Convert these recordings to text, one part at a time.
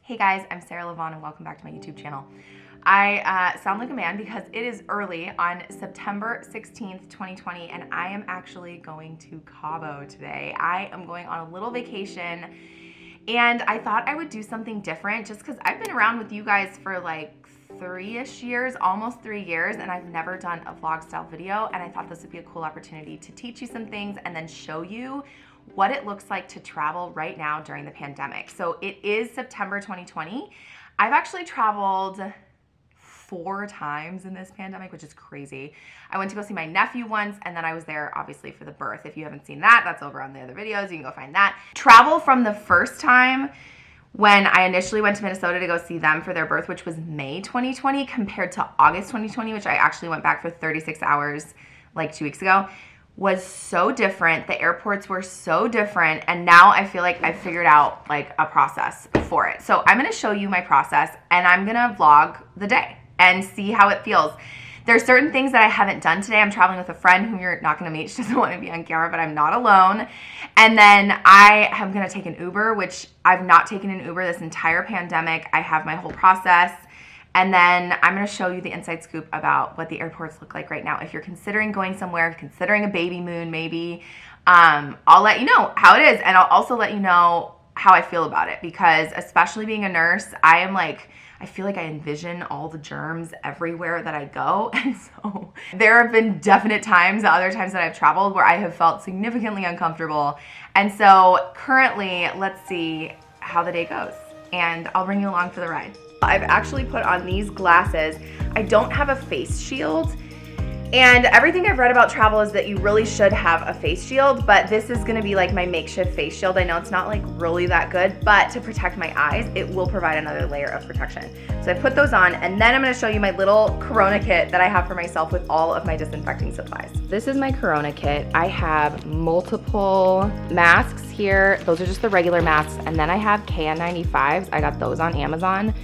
Hey guys, I'm Sarah Lavonne and welcome back to my YouTube channel. I sound like a man because it is early on September 16th, 2020, and I am actually going to Cabo today. I am going on a little vacation and I thought I would do something different just because I've been around with you guys for like 3-ish years, almost 3 years, and I've never done a vlog style video, and I thought this would be a cool opportunity to teach you some things and then show you what it looks like to travel right now during the pandemic. So it is September 2020. I've actually traveled 4 times in this pandemic, which is crazy. I went to go see my nephew once, and then I was there obviously for the birth. If you haven't seen that, that's over on the other videos. You can go find that. Travel from the first time when I initially went to Minnesota to go see them for their birth, which was May 2020, compared to August 2020, which I actually went back for 36 hours like 2 weeks ago, was so different. The airports were so different, and now I feel like I've figured out like a process for it. So I'm gonna show you my process, and I'm gonna vlog the day and see how it feels. There's certain things that I haven't done today. I'm traveling with a friend whom you're not gonna meet. She doesn't wanna be on camera, but I'm not alone. And then I am gonna take an Uber, which I've not taken an Uber this entire pandemic. I have my whole process. And then I'm gonna show you the inside scoop about what the airports look like right now. If you're considering going somewhere, considering a baby moon maybe, I'll let you know how it is. And I'll also let you know how I feel about it, because especially being a nurse, I feel like I envision all the germs everywhere that I go. And so there have been definite times, other times that I've traveled, where I have felt significantly uncomfortable. And so currently, let's see how the day goes, and I'll bring you along for the ride. I've actually put on these glasses. I don't have a face shield, and everything I've read about travel is that you really should have a face shield, but this is gonna be like my makeshift face shield. I know it's not like really that good, but to protect my eyes, it will provide another layer of protection. So I put those on, and then I'm gonna show you my little Corona kit that I have for myself with all of my disinfecting supplies. This is my Corona kit. I have multiple masks here. Those are just the regular masks, and then I have KN95s. I got those on Amazon.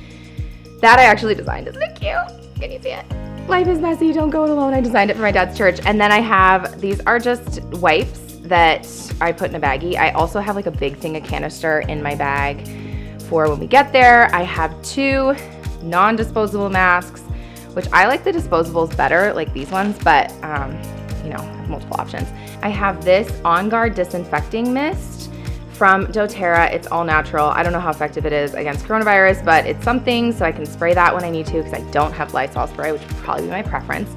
That I actually designed. Isn't it cute? Can you see it? Life is messy, don't go it alone. I designed it for my dad's church. And then I have, these are just wipes that I put in a baggie. I also have like a big thing, a canister in my bag for when we get there. I have 2 non-disposable masks, which I like the disposables better, like these ones, but you know, I have multiple options. I have this On Guard disinfecting mist from doTERRA. It's all natural. I don't know how effective it is against coronavirus, but it's something, so I can spray that when I need to, because I don't have Lysol spray, which would probably be my preference.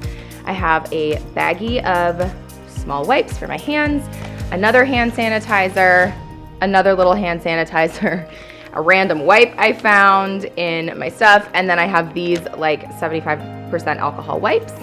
I have a baggie of small wipes for my hands, another hand sanitizer, another little hand sanitizer, a random wipe I found in my stuff, and then I have these like 75% alcohol wipes.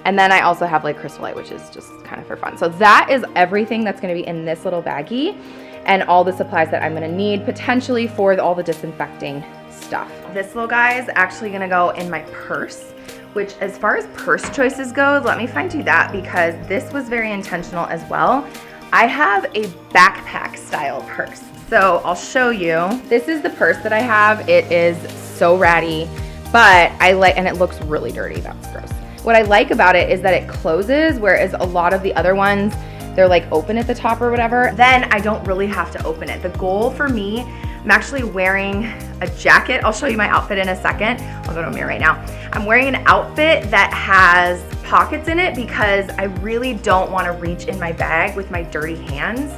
And then I also have like Crystal Light, which is just kind of for fun. So that is everything that's gonna be in this little baggie, and all the supplies that I'm gonna need potentially for all the disinfecting stuff. This little guy is actually gonna go in my purse, which as far as purse choices goes, let me find you that, because this was very intentional as well. I have a backpack style purse. So I'll show you. This is the purse that I have. It is so ratty, but I like, and it looks really dirty, that's gross. What I like about it is that it closes, whereas a lot of the other ones, they're like open at the top or whatever. Then I don't really have to open it. The goal for me, I'm actually wearing a jacket. I'll show you my outfit in a second. I'll go to a mirror right now. I'm wearing an outfit that has pockets in it because I really don't want to reach in my bag with my dirty hands.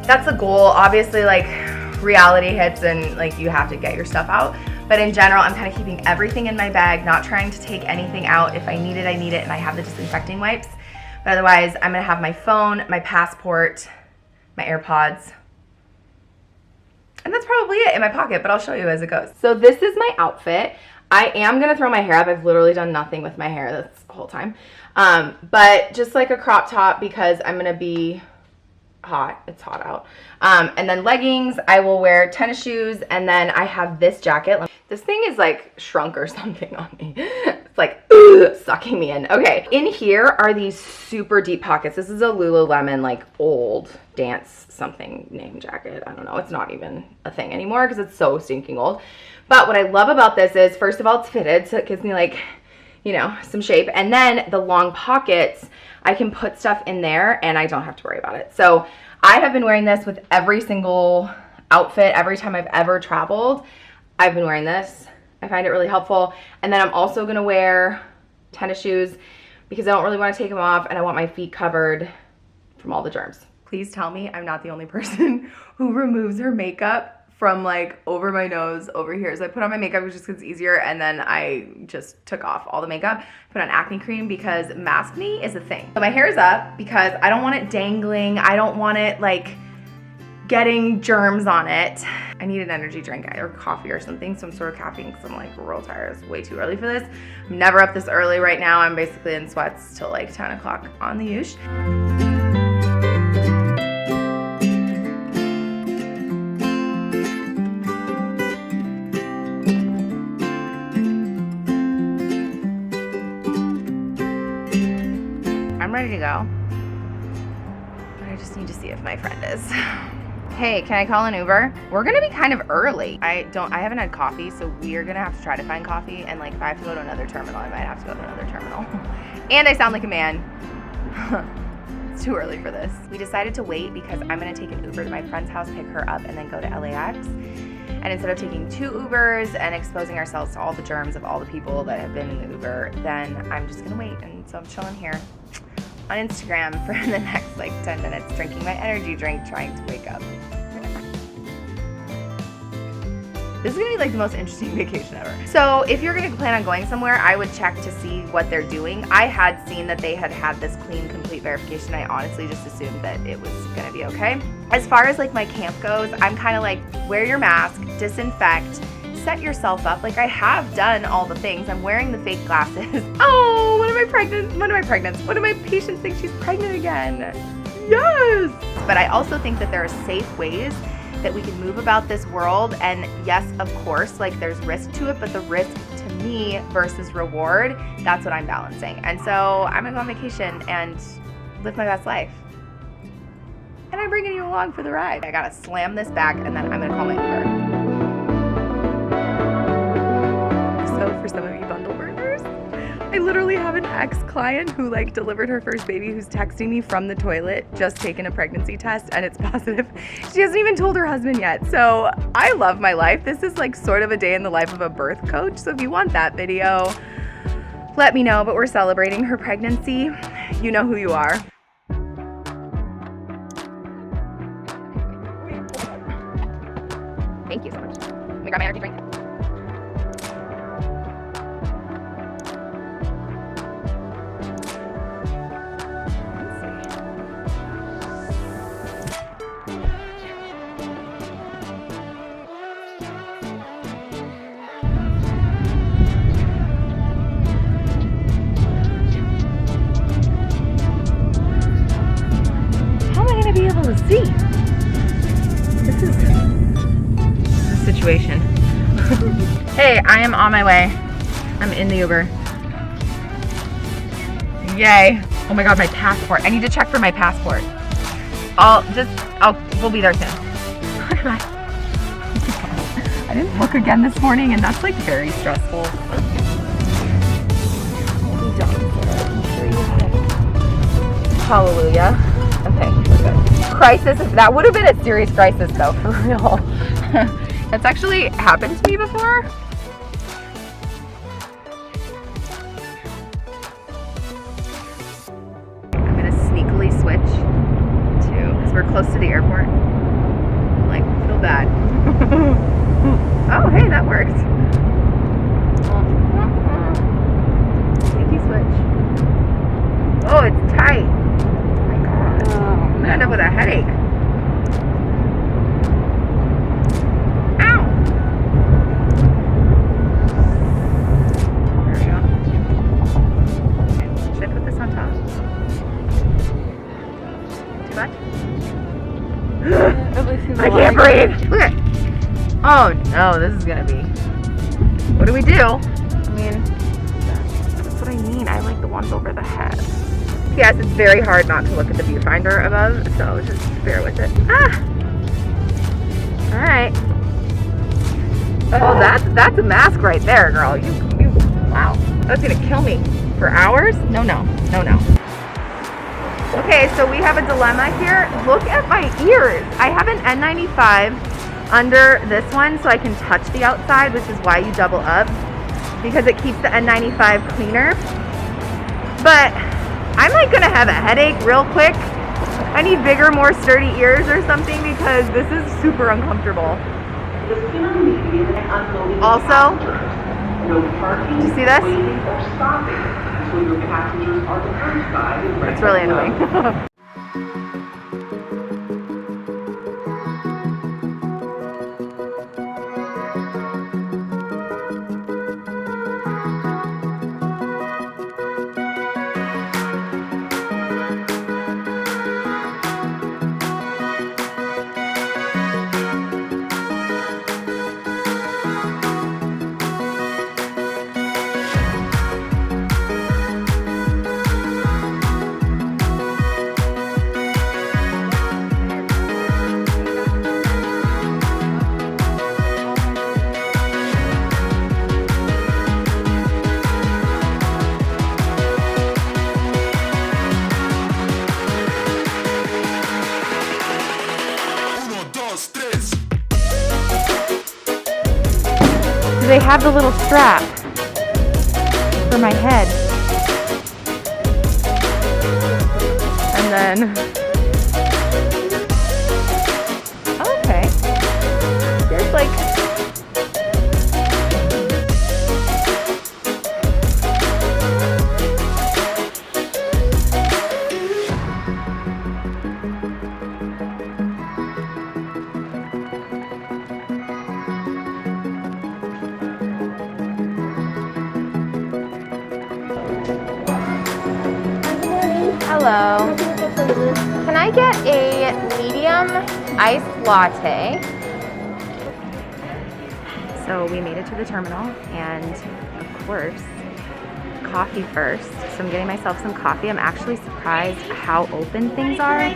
That's the goal. Obviously, like, reality hits and like you have to get your stuff out. But in general, I'm kind of keeping everything in my bag, not trying to take anything out. If I need it, I need it, and I have the disinfecting wipes. But otherwise, I'm gonna have my phone, my passport, my AirPods, and that's probably it in my pocket, but I'll show you as it goes. So this is my outfit. I am gonna throw my hair up. I've literally done nothing with my hair this whole time. But just like a crop top, because I'm gonna be hot. It's hot out. And then leggings, I will wear tennis shoes, and then I have this jacket. This thing is like shrunk or something on me. It's like sucking me in. Okay, in here are these super deep pockets. This is a Lululemon like old dance something name jacket. I don't know. It's not even a thing anymore because it's so stinking old. But what I love about this is, first of all, it's fitted, so it gives me like, you know, some shape. And then the long pockets, I can put stuff in there and I don't have to worry about it. So I have been wearing this with every single outfit every time I've ever traveled. I've been wearing this. I find it really helpful. And then I'm also gonna wear tennis shoes because I don't really want to take them off and I want my feet covered from all the germs. Please tell me I'm not the only person who removes her makeup from like over my nose, over here. So I put on my makeup just because it's easier, and then I just took off all the makeup, put on acne cream because maskne is a thing. So my hair is up because I don't want it dangling. I don't want it like getting germs on it. I need an energy drink or coffee or something, some sort of caffeine because I'm like real tired. It's way too early for this. I'm never up this early right now. I'm basically in sweats till like 10 o'clock on the ush. I'm ready to go, but I just need to see if my friend is. Hey, can I call an Uber? We're gonna be kind of early. I haven't had coffee, so we are gonna have to try to find coffee, and like if I have to go to another terminal, I might have to go to another terminal. And I sound like a man. It's too early for this. We decided to wait because I'm gonna take an Uber to my friend's house, pick her up, and then go to LAX. And instead of taking 2 Ubers and exposing ourselves to all the germs of all the people that have been in the Uber, then I'm just gonna wait. And so I'm chilling here on Instagram for the next like 10 minutes, drinking my energy drink, trying to wake up. This is gonna be like the most interesting vacation ever. So if you're gonna plan on going somewhere, I would check to see what they're doing. I had seen that they had this clean, complete verification. I honestly just assumed that it was gonna be okay. As far as like my camp goes, I'm kind of like, wear your mask, disinfect, set yourself up. Like I have done all the things. I'm wearing the fake glasses. Oh, one of my patients think she's pregnant again. Yes! But I also think that there are safe ways that we can move about this world. And yes, of course, like there's risk to it, but the risk to me versus reward, that's what I'm balancing. And so I'm gonna go on vacation and live my best life. And I'm bringing you along for the ride. I gotta slam this back and then I'm gonna call my Uber. So for some of you bundle burners, I literally have an ex-client who like delivered her first baby who's texting me from the toilet, just taken a pregnancy test and it's positive. She hasn't even told her husband yet. So I love my life. This is like sort of a day in the life of a birth coach. So if you want that video, let me know, but we're celebrating her pregnancy. You know who you are. Thank you so much. Let me grab my energy drink. Be able to see. This is a situation. Hey, I am on my way. I'm in the Uber. Yay. Oh my god, my passport. I need to check for my passport. We'll be there soon. I didn't look again this morning and that's like very stressful. Hallelujah. Okay, we're good. Crisis, that would have been a serious crisis though, for real. That's actually happened to me before. I'm gonna sneakily switch to, because we're close to the airport. Like, feel bad. Oh, hey, that worked. Sneaky switch. Oh, it's tight. I'm gonna end up with a headache. Ow! There we go. Should I put this on top? Too much? I can't breathe! Look at it! Oh no, this is gonna be... What do we do? I mean, that's what I mean. I like the ones over the head. Yes, it's very hard not to look at the viewfinder above, so just bear with it. Ah! Alright. Oh, that's a mask right there, girl. You, wow. That's gonna kill me. For hours? No. Okay, so we have a dilemma here. Look at my ears. I have an N95 under this one so I can touch the outside, which is why you double up, because it keeps the N95 cleaner. But I'm like gonna have a headache real quick. I need bigger, more sturdy ears or something because this is super uncomfortable. Also, do you see this? It's really annoying. They have the little strap for my head. And then, okay, there's like, hello. Can I get a medium iced latte? So we made it to the terminal, and of course, coffee first. So I'm getting myself some coffee. I'm actually surprised how open things are,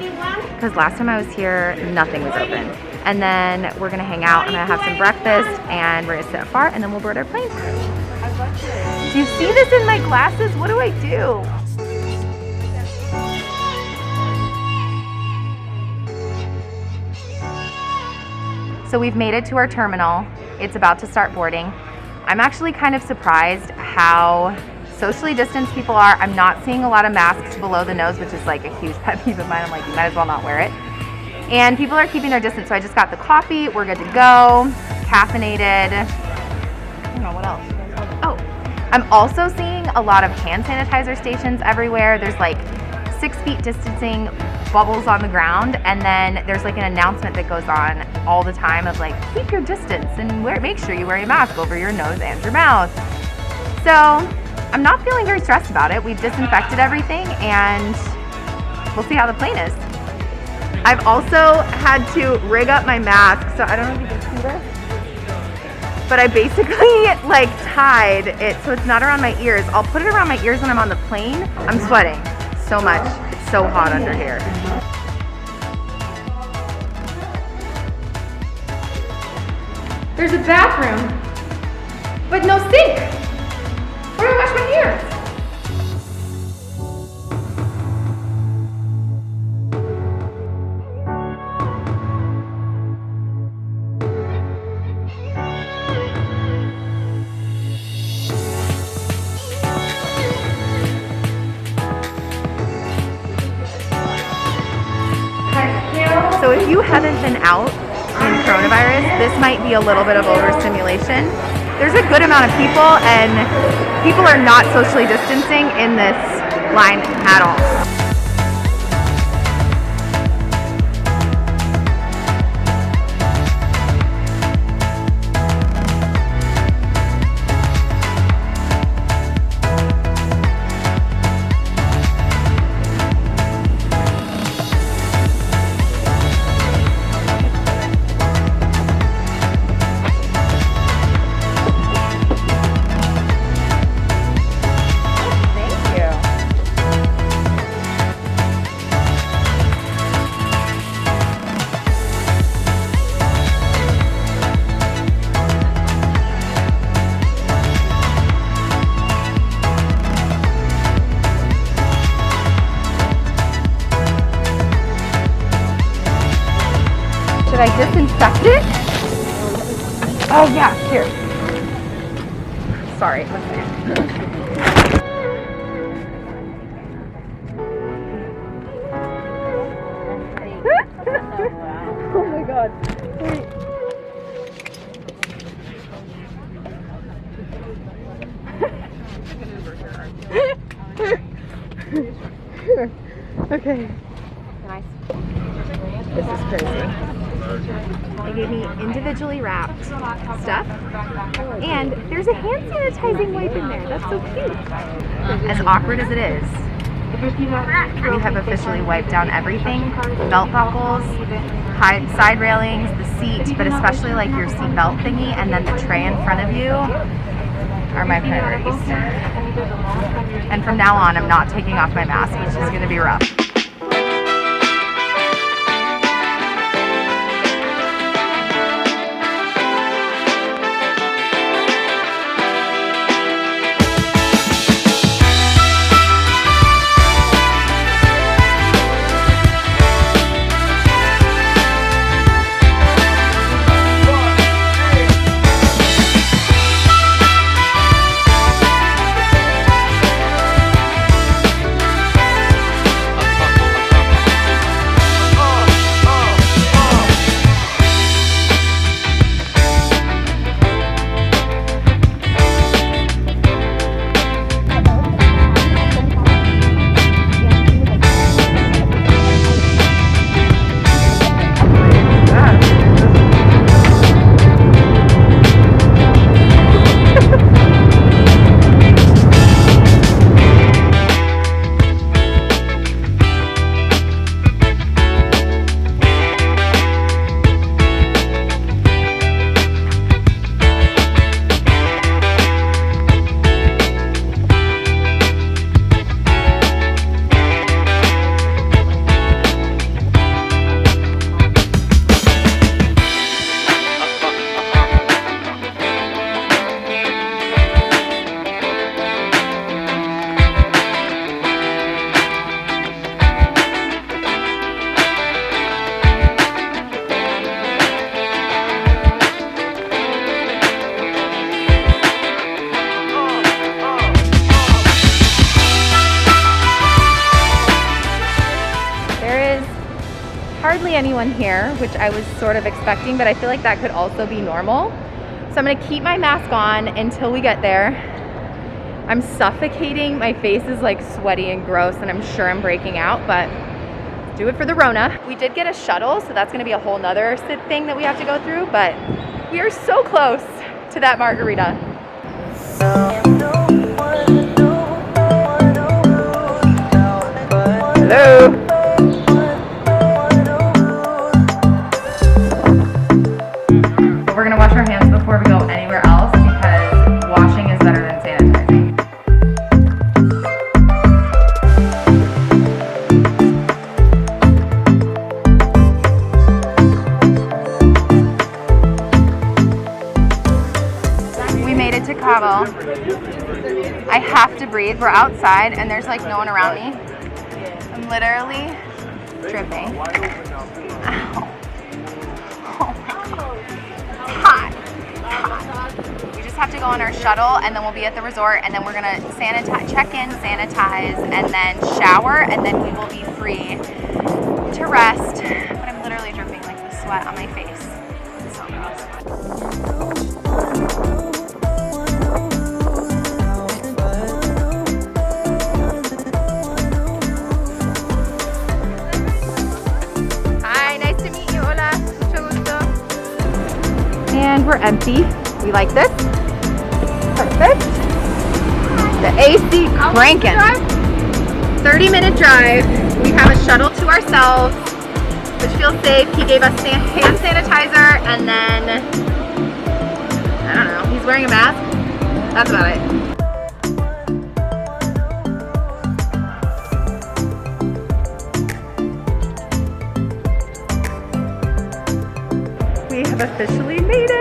because last time I was here, nothing was open. And then we're gonna hang out. I'm gonna have some breakfast, and we're gonna sit afar, and then we'll board our plane. Do you see this in my glasses? What do I do? So we've made it to our terminal. It's about to start boarding. I'm actually kind of surprised how socially distanced people are. I'm not seeing a lot of masks below the nose, which is like a huge pet peeve of mine. I'm like, you might as well not wear it. And people are keeping their distance. So I just got the coffee. We're good to go. Caffeinated. I don't know what else. Oh, I'm also seeing a lot of hand sanitizer stations everywhere. There's like 6 feet distancing, bubbles on the ground, and then there's like an announcement that goes on all the time of like, keep your distance and make sure you wear a mask over your nose and your mouth. So I'm not feeling very stressed about it. We've disinfected everything, and we'll see how the plane is. I've also had to rig up my mask, so I don't know if you can see this, but I basically like tied it so it's not around my ears. I'll put it around my ears when I'm on the plane. I'm sweating so much. It's so hot under here. There's a bathroom, but no sink. Where do I wash my ears? So if you haven't been out in coronavirus, this might be a little bit of overstimulation. There's a good amount of people, and people are not socially distancing in this line at all. Should I disinfect it? Oh yeah, here. Sorry, one second. Oh my god. Wait. Okay. Nice. This is crazy. They gave me individually wrapped stuff, and there's a hand sanitizing wipe in there. That's so cute. As awkward as it is, we have officially wiped down everything: belt buckles, side railings, the seat, but especially like your seat belt thingy, and then the tray in front of you are my priorities. And from now on, I'm not taking off my mask, which is going to be rough. Hardly anyone here, which I was sort of expecting, but I feel like that could also be normal. So I'm gonna keep my mask on until we get there. I'm suffocating, my face is like sweaty and gross, and I'm sure I'm breaking out, but do it for the Rona. We did get a shuttle, so that's gonna be a whole nother thing that we have to go through, but we are so close to that margarita. Hello. We're gonna wash our hands before we go anywhere else because washing is better than sanitizing. We made it to Cabo. I have to breathe. We're outside and there's like no one around me. I'm literally dripping. Ow. We just have to go on our shuttle and then we'll be at the resort, and then we're gonna check in, sanitize, and then shower, and then we will be free to rest. But I'm literally dripping like the sweat on my face. It's so gross. Hi, nice to meet you. Hola, mucho gusto. And we're empty. We like this. Perfect. The AC cranking. 30-minute drive. We have a shuttle to ourselves, which feels safe. He gave us hand sanitizer, and then, I don't know, he's wearing a mask. That's about it. We have officially made it.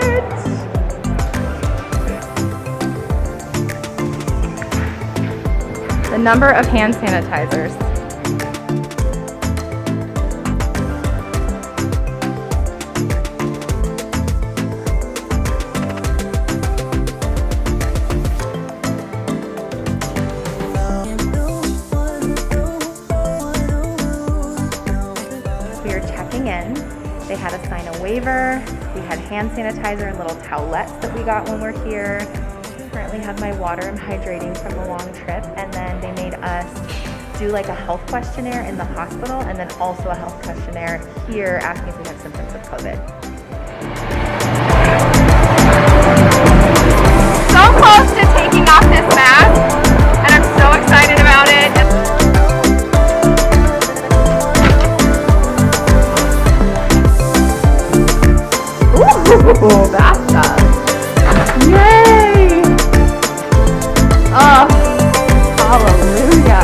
The number of hand sanitizers. waiver. We had hand sanitizer and little towelettes that we got when we're here. Currently have my water. I'm hydrating from the long trip. And then they made us do like a health questionnaire in the hospital and then also a health questionnaire here asking if we have symptoms of COVID. So close to taking off this mask, and I'm so excited about it. Ooh, bathtub. Yay! Oh, hallelujah.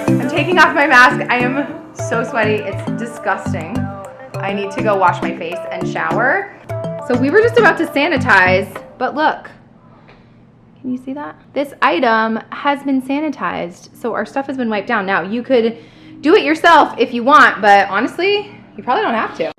I'm taking off my mask. I am so sweaty. It's disgusting. I need to go wash my face and shower. So we were just about to sanitize, but look. Can you see that? This item has been sanitized, so our stuff has been wiped down. Now, you could do it yourself if you want, but honestly, you probably don't have to.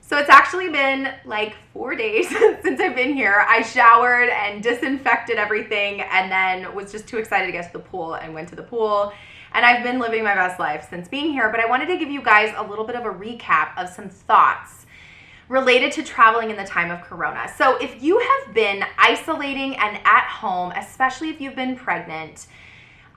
So it's actually been like 4 days since I've been here. I showered and disinfected everything and then was just too excited to get to the pool and went to the pool. And I've been living my best life since being here, but I wanted to give you guys a little bit of a recap of some thoughts related to traveling in the time of Corona. So if you have been isolating and at home, especially if you've been pregnant,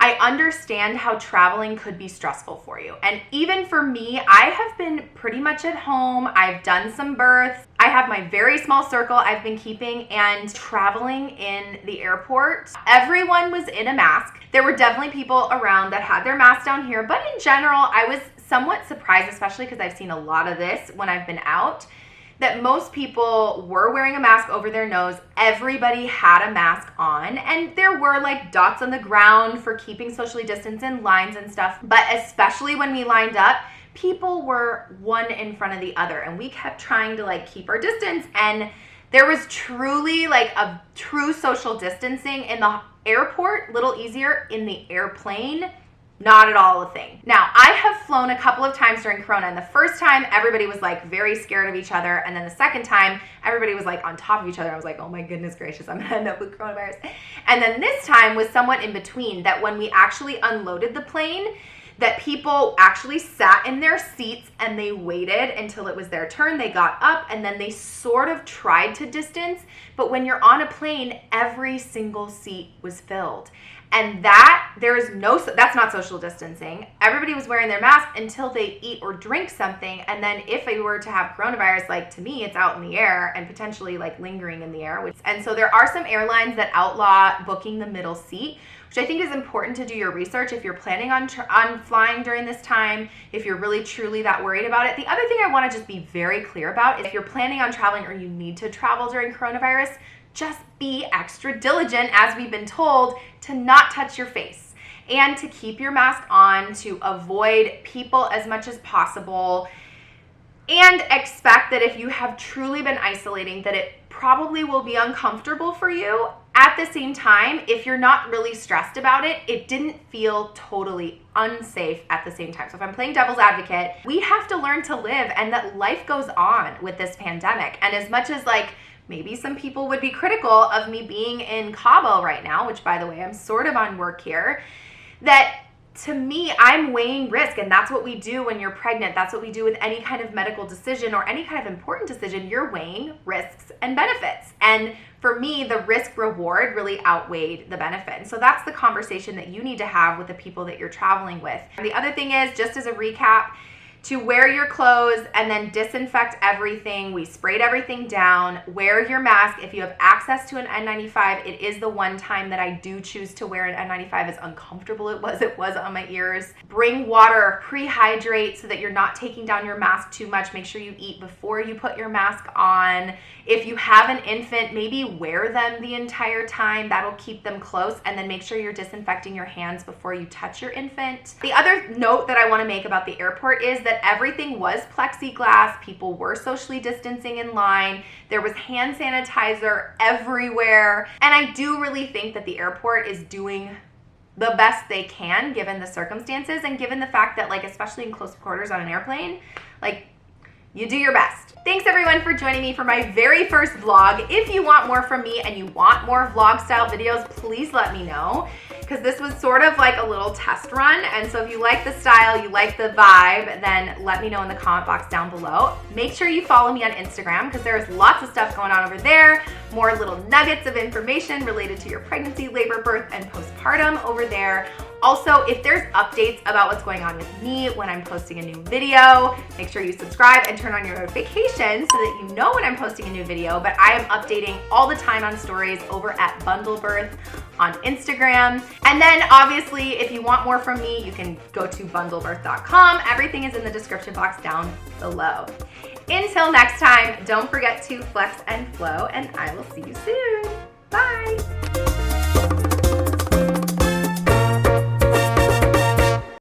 I understand how traveling could be stressful for you. And even for me, I have been pretty much at home. I've done some births. I have my very small circle I've been keeping, and traveling in the airport, everyone was in a mask. There were definitely people around that had their masks down here, but in general, I was somewhat surprised, especially because I've seen a lot of this when I've been out, that most people were wearing a mask over their nose. Everybody had a mask on, and there were like dots on the ground for keeping socially distanced in lines and stuff. But especially when we lined up, people were one in front of the other, and we kept trying to like keep our distance. And there was truly like a true social distancing in the airport, little easier. In the airplane, not at all a thing. Now, I have flown a couple of times during Corona, and the first time everybody was like very scared of each other, and then the second time everybody was like on top of each other. I was like, oh my goodness gracious, I'm gonna end up with coronavirus. And then this time was somewhat in between, that when we actually unloaded the plane, that people actually sat in their seats and they waited until it was their turn. They got up and then they sort of tried to distance, but when you're on a plane, every single seat was filled. And that's not social distancing. Everybody was wearing their mask until they eat or drink something. And then if they were to have coronavirus, like to me, it's out in the air and potentially like lingering in the air. And so there are some airlines that outlaw booking the middle seat, which I think is important to do your research if you're planning on flying during this time, if you're really truly that worried about it. The other thing I want to just be very clear about is if you're planning on traveling or you need to travel during coronavirus, just be extra diligent, as we've been told, to not touch your face and to keep your mask on, to avoid people as much as possible, and expect that if you have truly been isolating, that it probably will be uncomfortable for you. At the same time, if you're not really stressed about it, it didn't feel totally unsafe at the same time. So if I'm playing devil's advocate, we have to learn to live, and that life goes on with this pandemic. And as much as like maybe some people would be critical of me being in Cabo right now, which by the way, I'm sort of on work here, that to me, I'm weighing risk, and that's what we do when you're pregnant. That's what we do with any kind of medical decision or any kind of important decision. You're weighing risks and benefits. And for me, the risk reward really outweighed the benefit. And so that's the conversation that you need to have with the people that you're traveling with. And the other thing is, just as a recap, to wear your clothes and then disinfect everything. We sprayed everything down. Wear your mask. If you have access to an N95, it is the one time that I do choose to wear an N95, as uncomfortable it was on my ears. Bring water, pre-hydrate so that you're not taking down your mask too much. Make sure you eat before you put your mask on. If you have an infant, maybe wear them the entire time. That'll keep them close. And then make sure you're disinfecting your hands before you touch your infant. The other note that I want to make about the airport is that everything was plexiglass. People were socially distancing in line. There was hand sanitizer everywhere. And I do really think that the airport is doing the best they can given the circumstances, and given the fact that, like, especially in close quarters on an airplane, like, You do your best. Thanks everyone for joining me for my very first vlog. If you want more from me and you want more vlog style videos, please let me know, because this was sort of like a little test run. And so if you like the style, you like the vibe, then let me know in the comment box down below. Make sure you follow me on Instagram, because there's lots of stuff going on over there. More little nuggets of information related to your pregnancy, labor, birth, and postpartum over there. Also, if there's updates about what's going on with me when I'm posting a new video, make sure you subscribe and turn on your notifications so that you know when I'm posting a new video. But I am updating all the time on stories over at Bundle Birth on Instagram. And then obviously, if you want more from me, you can go to bundlebirth.com. Everything is in the description box down below. Until next time, don't forget to flex and flow, and I will see you soon.